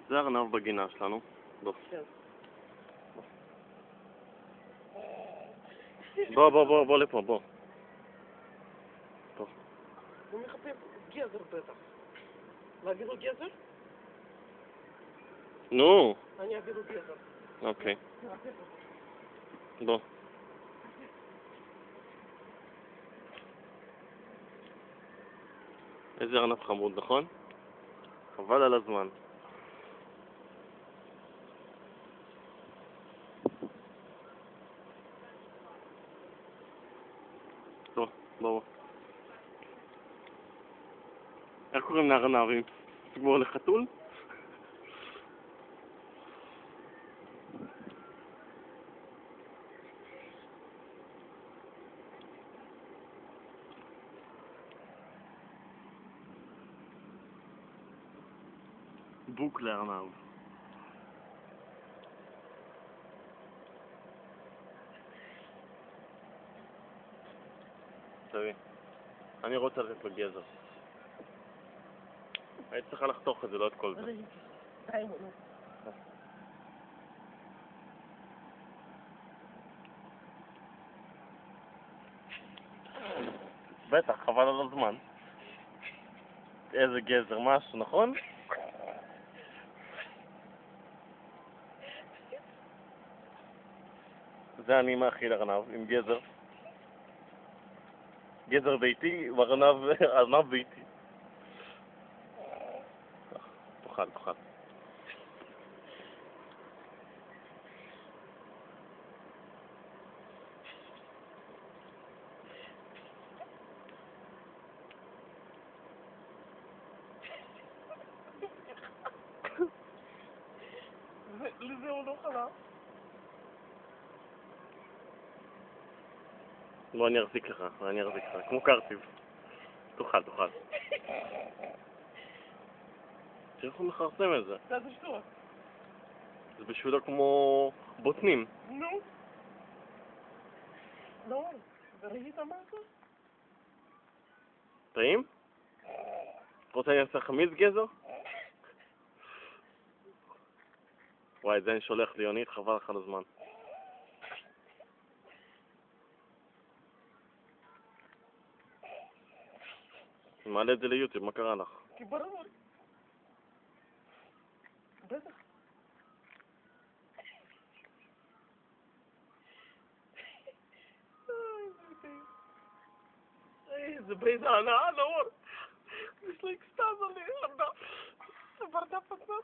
זה ארנב בגינה שלנו. בוא. בוא לפה, בוא. הוא מחפש גזר בטח. להביא לו גזר? נו. אני אביא לו גזר. אוקיי. בוא. איזה ארנב חמוד, נכון? חבל על הזמן. בוא. איך קוראים לארנבים? כמו לחתול? בוק לארנב. תראי, אני רוצה לתת לו גזר. היית צריכה לחתוך את זה, לא את כל זה. בטח, חבל על הזמן. איזה גזר, משהו, נכון? זה אני מאכיל ארנב, עם גזר. גזר ביתי וארנב ביתי. תאכל. לזה הוא לא חלב. בוא אני אחזיק לך, כמו קרטיב. תאכל. תראה איך הוא מחרסם את זה. זה שטות. זה בשבילו כמו בוטנים. נו. לא, וראית מה זה? טעים? רוצה אני אעשה חמיץ גזר? וואי, זה אני שולח ליונית, חבל לך על הזמן. אני מעלה את זה ליוטיוב, מה קרה לך? כי ברור. בטח. זה באיזה הנאה, נאור. יש לי אקסטאזה ברדף עצמם.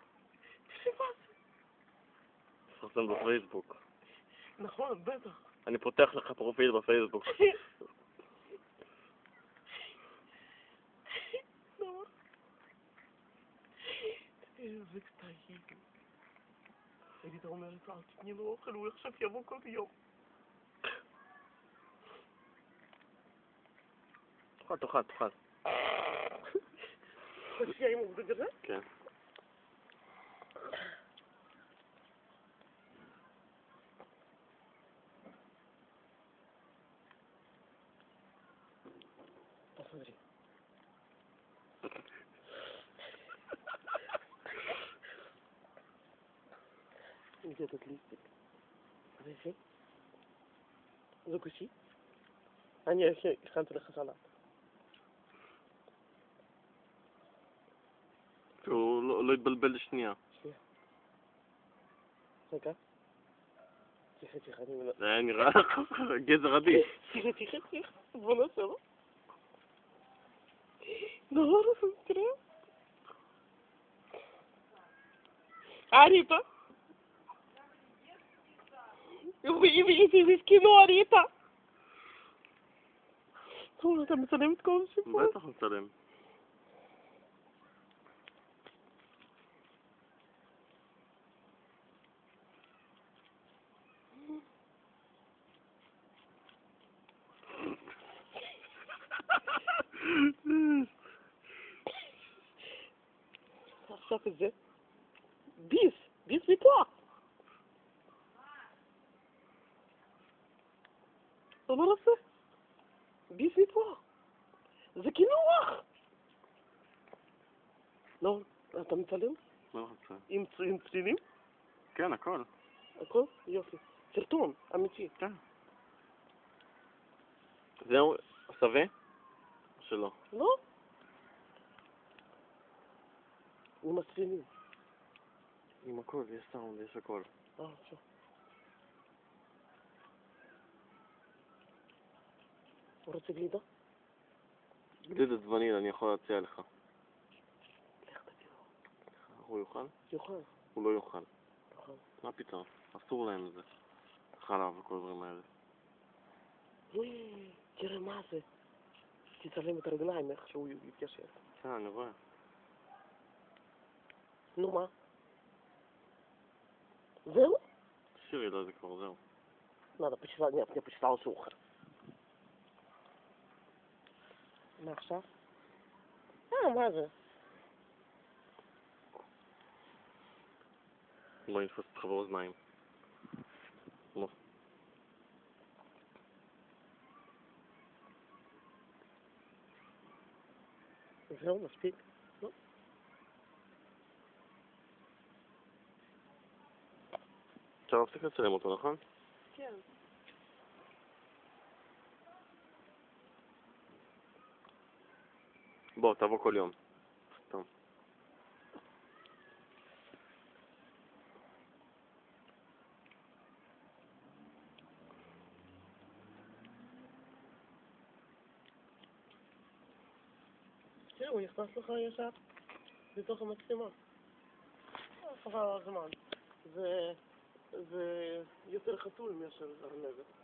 תפרסם בפייסבוק. נכון, בטח. אני פותח לך פרופיל בפייסבוק. נאור. איזה קטעים. היית אומרת, אל תתני לו אוכל, הוא עכשיו יבוא כל יום. תאכל. תשקיע עם עובד כזה? כן. Посмотри. Где этот листик? Подожди. Закуси. אני הכנתי לך סלט. הוא לא יתבלבל לשנייה. שנייה. רגע. תיכף, אני מנסה. זה היה נראה גזר עדיף. תיכף. בוא נעשה לו. נאור, תראה. אריתה. מסכינו אריתה. אתה מצלם את כל הסיפור? בטח מצלם. עכשיו את זה. ביס מפה. אתה לא רוצה? ביס מפה. זה קינוח. לא, אתה מצלם? לא רוצה. עם צלילים? כן, הכל. הכל? יופי. סרטון, אמיתי. כן. זהו, שווה? או שלא? לא? עם הצלילים. עם הכל, יש סאונד, יש הכל. עכשיו. הוא רוצה גלידה? גלידת וניל, אני יכול להציע לך. לך תביא לו. הוא יאכל? יוכל. הוא לא יאכל. יוכל. מה פתאום? אסור להם זה. חלב וכל דברים האלה. אוי, תראה מה זה. תצלם את הרגליים, איך שהוא יתיישב. כן, אני רואה. נו מה? זהו? שירי לו את זה כבר, зел. Надо почесать, нет, мне почесалось ухо. מעכשיו? מה זה? בואי נתפוס אותך באוזניים. לא. זהו, מספיק? לא? אפשר להפסיק לצלם אותו, נכון? כן. בוא, תבוא כל יום. סתם. תראה, הוא נכנס לך ישר לתוך המצלמה. חבל על הזמן. זה יותר חתול מאשר ארנבת.